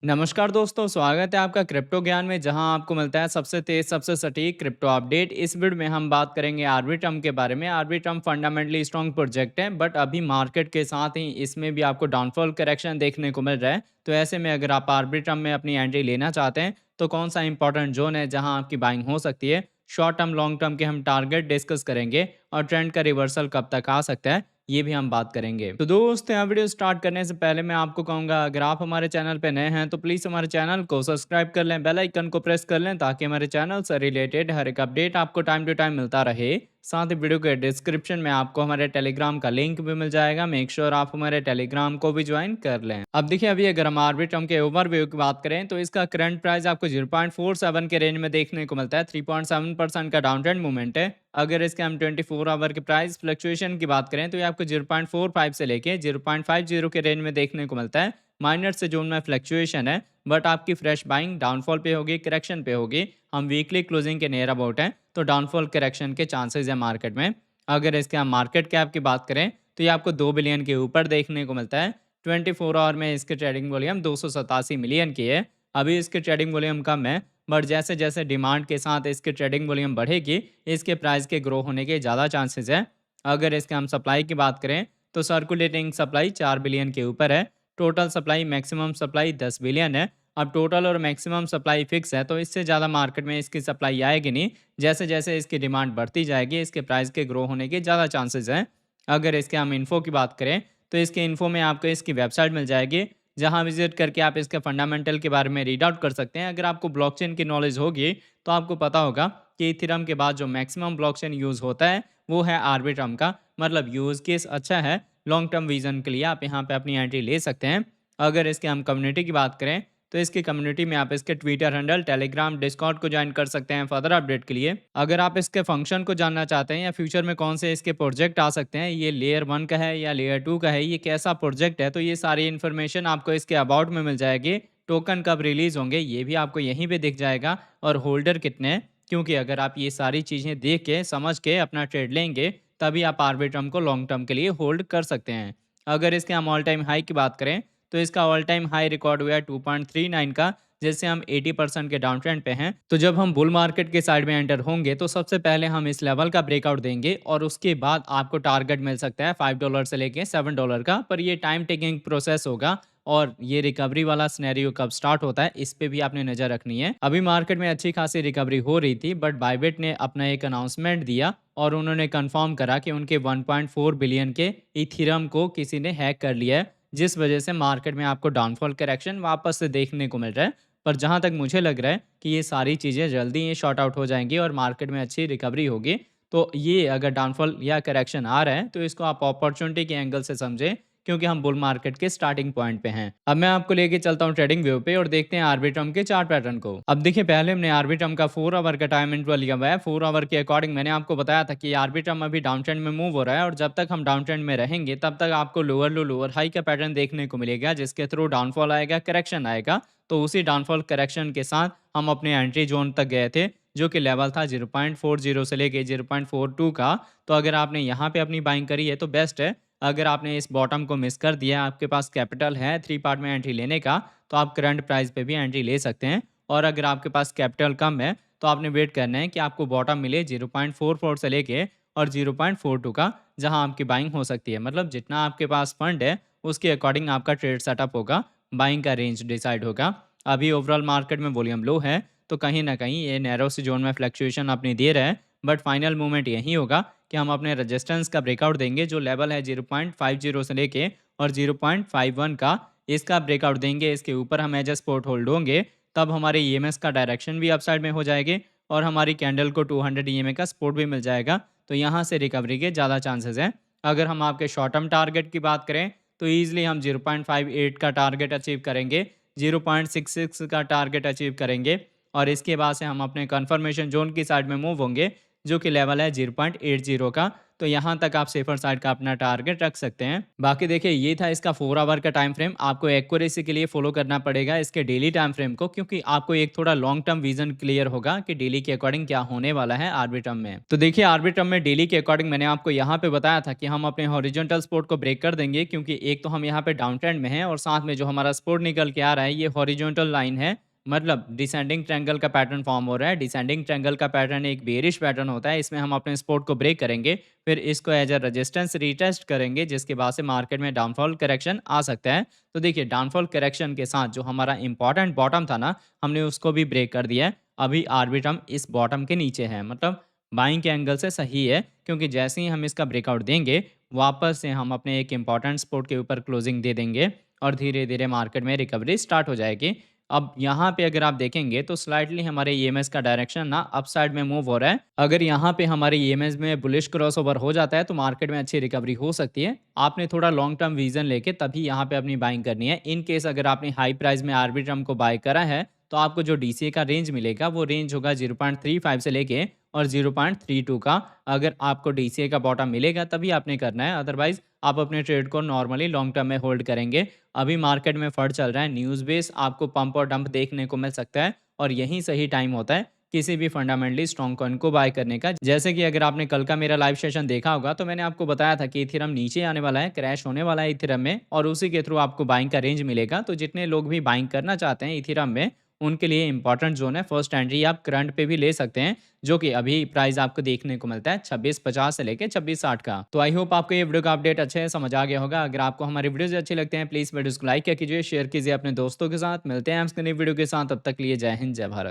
नमस्कार दोस्तों, स्वागत है आपका क्रिप्टो ज्ञान में, जहां आपको मिलता है सबसे तेज सबसे सटीक क्रिप्टो अपडेट। इस वीडियो में हम बात करेंगे आर्बिट्रम के बारे में। आर्बिट्रम फंडामेंटली स्ट्रॉन्ग प्रोजेक्ट है, बट अभी मार्केट के साथ ही इसमें भी आपको डाउनफॉल करेक्शन देखने को मिल रहा है। तो ऐसे में अगर आप आर्बिट्रम में अपनी एंट्री लेना चाहते हैं तो कौन सा इंपॉर्टेंट जोन है जहां आपकी बाइंग हो सकती है, शॉर्ट टर्म लॉन्ग टर्म के हम टारगेट डिस्कस करेंगे और ट्रेंड का रिवर्सल कब तक आ सकता है ये भी हम बात करेंगे। तो दोस्त, यहाँ वीडियो स्टार्ट करने से पहले मैं आपको कहूँगा, अगर आप हमारे चैनल पे नए हैं तो प्लीज़ हमारे चैनल को सब्सक्राइब कर लें, बेल आइकन को प्रेस कर लें ताकि हमारे चैनल से रिलेटेड हर एक अपडेट आपको टाइम टू टाइम मिलता रहे। साथ ही वीडियो के डिस्क्रिप्शन में आपको हमारे टेलीग्राम का लिंक भी मिल जाएगा। मेक श्योर आप हमारे टेलीग्राम को भी ज्वाइन कर लें। अब देखिए, अभी अगर हम आर्बिट्रम के ओवरव्यू की बात करें तो इसका करंट प्राइस आपको 0.47 के रेंज में देखने को मिलता है। 3.7% का डाउन ट्रेंड मूवमेंट है। अगर इसके हम 24 आवर के प्राइस फ्लक्चुएशन की बात करें तो ये आपको 0.45 से लेके 0.50 के रेंज में देखने को मिलता है। माइनर से जोन में फ्लक्चुएशन है, बट आपकी फ्रेश बाइंग डाउनफॉल पे होगी, करेक्शन पे होगी। हम वीकली क्लोजिंग के नियर अबाउट हैं, तो डाउनफॉल करेक्शन के चांसेस है मार्केट में। अगर इसके हम मार्केट कैप की बात करें तो ये आपको 2 बिलियन के ऊपर देखने को मिलता है। 24 आवर में इसके ट्रेडिंग वॉल्यूम 287 मिलियन की है। अभी इसके ट्रेडिंग वॉल्यूम कम है, बट जैसे जैसे डिमांड के साथ इसकी ट्रेडिंग वॉल्यूम बढ़ेगी, इसके प्राइस के ग्रो होने के ज़्यादा चांसेस है। अगर इसके हम सप्लाई की बात करें तो सर्कुलेटिंग सप्लाई 4 बिलियन के ऊपर है। Total supply maximum supply 10 billion है। अब टोटल और मैक्सिमम सप्लाई फिक्स है, तो इससे ज़्यादा मार्केट में इसकी सप्लाई आएगी नहीं। जैसे जैसे इसकी डिमांड बढ़ती जाएगी, इसके प्राइस के ग्रो होने के ज़्यादा चांसेस हैं। अगर इसके हम इन्फो की बात करें तो इसके इन्फो में आपको इसकी वेबसाइट मिल जाएगी, जहां विजिट करके आप इसके फंडामेंटल के बारे में रीड आउट कर सकते हैं। अगर आपको ब्लॉकचेन की नॉलेज होगी तो आपको पता होगा कि इथेरियम के बाद जो मैक्सिमम ब्लॉकचेन यूज़ होता है वो है आर्बिट्रम का। मतलब यूज़ केस अच्छा है, लॉन्ग टर्म विजन के लिए आप यहाँ पे अपनी एंट्री ले सकते हैं। अगर इसके हम कम्युनिटी की बात करें तो इसकी कम्युनिटी में आप इसके ट्विटर हैंडल, टेलीग्राम, डिस्कॉर्ड को ज्वाइन कर सकते हैं फर्दर अपडेट के लिए। अगर आप इसके फंक्शन को जानना चाहते हैं या फ्यूचर में कौन से इसके प्रोजेक्ट आ सकते हैं, ये लेयर 1 का है या लेयर 2 का है, ये कैसा प्रोजेक्ट है, तो ये सारी इन्फॉर्मेशन आपको इसके अबाउट में मिल जाएगी। टोकन कब रिलीज होंगे ये भी आपको यहीं पे दिख जाएगा, और होल्डर कितने हैं। क्योंकि अगर आप ये सारी चीज़ें देख के समझ के अपना ट्रेड लेंगे, तभी आप आर्बिट्रम को लॉन्ग टर्म के लिए होल्ड कर सकते हैं। अगर इसके हम ऑल टाइम हाई की बात करें तो इसका ऑल टाइम हाई रिकॉर्ड हुआ है 2.39 का, जैसे हम 80% के डाउन ट्रेंड पे हैं। तो जब हम बुल मार्केट के साइड में एंटर होंगे तो सबसे पहले हम इस लेवल का ब्रेकआउट देंगे, और उसके बाद आपको टारगेट मिल सकता है $5 से लेके $7 का। पर ये टाइम टेकिंग प्रोसेस होगा, और ये रिकवरी वाला सिनेरियो कब स्टार्ट होता है इस पे भी आपने नजर रखनी है। अभी मार्केट में अच्छी खासी रिकवरी हो रही थी, बट बाइबिट ने अपना एक अनाउंसमेंट दिया और उन्होंने कंफर्म करा कि उनके 1.4 बिलियन के इथेरियम को किसी ने हैक कर लिया है, जिस वजह से मार्केट में आपको डाउनफॉल करेक्शन वापस से देखने को मिल रहा है। पर जहाँ तक मुझे लग रहा है कि ये सारी चीज़ें जल्दी ही शॉर्ट आउट हो जाएंगी और मार्केट में अच्छी रिकवरी होगी। तो ये अगर डाउनफॉल या करेक्शन आ रहा है तो इसको आप अपॉर्चुनिटी के एंगल से समझें, क्योंकि हम बुल मार्केट के स्टार्टिंग पॉइंट पे हैं। अब मैं आपको लेके चलता हूँ ट्रेडिंग व्यू पे और देखते हैं आर्बिट्रम के चार्ट पैटर्न को। अब देखिए, पहले हमने आर्बिट्रम का 4 आवर का टाइम इंटरवल लिया हुआ है। 4 आवर के अकॉर्डिंग मैंने आपको बताया था कि आर्बिट्रम अभी डाउन ट्रेंड में मूव हो रहा है, और जब तक हम डाउन ट्रेंड में रहेंगे तब तक आपको लोअर लो लोअर हाई का पैटर्न देखने को मिलेगा, जिसके थ्रू डाउनफॉल आएगा, करेक्शन आएगा। तो उसी डाउनफॉल करेक्शन के साथ हम अपने एंट्री जोन तक गए थे, जो कि लेवल था 0.40 से लेके 0.42 का। तो अगर आपने यहाँ पे अपनी बाइंग करी है तो बेस्ट है। अगर आपने इस बॉटम को मिस कर दिया, आपके पास कैपिटल है 3 पार्ट में एंट्री लेने का, तो आप करंट प्राइस पे भी एंट्री ले सकते हैं। और अगर आपके पास कैपिटल कम है तो आपने वेट करना है कि आपको बॉटम मिले 0.44 से लेके और 0.42 का, जहां आपकी बाइंग हो सकती है। मतलब जितना आपके पास फंड है उसके अकॉर्डिंग आपका ट्रेड सेटअप होगा, बाइंग का रेंज डिसाइड होगा। अभी ओवरऑल मार्केट में वॉल्यूम लो है, तो कहीं ना कहीं ये नैरो से जोन में फ्लक्चुएशन अपनी दे रहा है, बट फाइनल मूवमेंट यही होगा कि हम अपने रेजिस्टेंस का ब्रेकआउट देंगे, जो लेवल है 0.50 से लेके और 0.51 का, इसका ब्रेकआउट देंगे। इसके ऊपर हम एज ए सपोर्ट होल्ड होंगे, तब हमारे ईएमएस का डायरेक्शन भी अपसाइड में हो जाएगी, और हमारी कैंडल को 200 ईएमए का सपोर्ट भी मिल जाएगा। तो यहाँ से रिकवरी के ज़्यादा चांसेस हैं। अगर हम आपके शॉर्ट टर्म टारगेट की बात करें तो ईजिली हम 0.58 का टारगेट अचीव करेंगे, 0.66 का टारगेट अचीव करेंगे, और इसके बाद से हम अपने कन्फर्मेशन जोन की साइड में मूव होंगे, जो कि लेवल है 0.80 का। तो यहाँ तक आप सेफर साइड का अपना टारगेट रख सकते हैं। बाकी देखिए ये था इसका 4 आवर का टाइम फ्रेम। आपको एक्यूरेसी के लिए फॉलो करना पड़ेगा इसके डेली टाइम फ्रेम को, क्योंकि आपको एक थोड़ा लॉन्ग टर्म विजन क्लियर होगा कि डेली के अकॉर्डिंग क्या होने वाला है आर्बिट्रम में। तो देखिए आर्बिट्रम में डेली के अकॉर्डिंग मैंने आपको यहाँ पे बताया था कि हम अपने हॉरिजॉन्टल सपोर्ट को ब्रेक कर देंगे, क्योंकि एक तो हम यहाँ पे डाउन ट्रेंड में हैं और साथ में जो हमारा सपोर्ट निकल के आ रहा है ये हॉरिजॉन्टल लाइन है, मतलब डिसेंडिंग ट्रायंगल का पैटर्न फॉर्म हो रहा है। डिसेंडिंग ट्रायंगल का पैटर्न एक बेरिश पैटर्न होता है, इसमें हम अपने सपोर्ट को ब्रेक करेंगे, फिर इसको एज अ रेजिस्टेंस रीटेस्ट करेंगे, जिसके बाद से मार्केट में डाउनफॉल करेक्शन आ सकता है। तो देखिए डाउनफॉल करेक्शन के साथ जो हमारा इंपॉर्टेंट बॉटम था ना, हमने उसको भी ब्रेक कर दिया है। अभी आर्बिट्रम इस बॉटम के नीचे है, मतलब बाइंग के एंगल से सही है, क्योंकि जैसे ही हम इसका ब्रेकआउट देंगे वापस से हम अपने एक इंपॉर्टेंट सपोर्ट के ऊपर क्लोजिंग दे देंगे और धीरे धीरे मार्केट में रिकवरी स्टार्ट हो जाएगी। अब यहाँ पे अगर आप देखेंगे तो स्लाइटली हमारे ईएमएस का डायरेक्शन ना अप साइड में मूव हो रहा है। अगर यहाँ पे हमारे ईएमएस में बुलिश क्रॉसओवर हो जाता है तो मार्केट में अच्छी रिकवरी हो सकती है। आपने थोड़ा लॉन्ग टर्म विजन लेके तभी यहाँ पे अपनी बाइंग करनी है। इन केस अगर आपने हाई प्राइस में आर्बिट्रम को बाय करा है तो आपको जो डीसीए का रेंज मिलेगा वो रेंज होगा 0.35 से लेके और 0.32 का। अगर आपको डीसीए का बॉटम मिलेगा तभी आपने करना है, अदरवाइज आप अपने ट्रेड को नॉर्मली लॉन्ग टर्म में होल्ड करेंगे। अभी मार्केट में फट चल रहा है, न्यूज़ बेस आपको पंप और डंप देखने को मिल सकता है और यही सही टाइम होता है किसी भी फंडामेंटली स्ट्रॉन्ग कॉइन को बाय करने का। जैसे कि अगर आपने कल का मेरा लाइव सेशन देखा होगा तो मैंने आपको बताया था कि इथेरियम नीचे आने वाला है, क्रैश होने वाला है इथेरियम में, और उसी के थ्रू आपको बाइंग का रेंज मिलेगा। तो जितने लोग भी बाइंग करना चाहते हैं इथेरियम में उनके लिए इंपॉर्टेंट जोन है। फर्स्ट एंट्री आप करंट पे भी ले सकते हैं, जो कि अभी प्राइस आपको देखने को मिलता है 2650 से लेके 2660 का। तो आई होप आपको ये वीडियो का अपडेट अच्छे से समझ आ गया होगा। अगर आपको हमारे वीडियोज अच्छे लगते हैं प्लीज वीडियोस को लाइक कीजिए, शेयर कीजिए अपने दोस्तों के साथ। मिलते हैं हम वीडियो के साथ, तब तक लिए जय हिंद जय भारत।